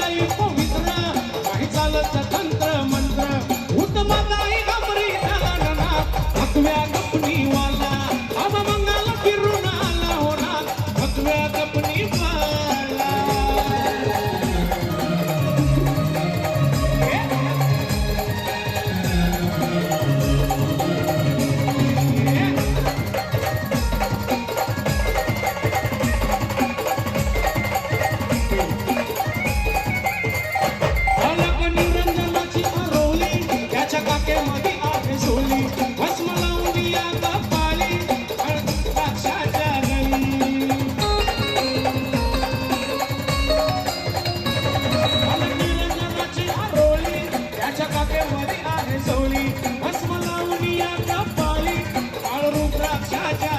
लई पवित्र काही चालत तंत्र मंत्र उत्तमाताई गमरी झाला ना भगव्या गपनी वाला अब मंगल फिरून आला होना भगव्या गपनी वाला काकेमध्ये आहे सोली भस्म लावून दिया कपाळी द्राक्षाच्या गळी निरंजनाची आरोळी त्याच्या काकेमध्ये आहे सोली भस्म लावून दिया कपाळी काळरू द्राक्षाच्या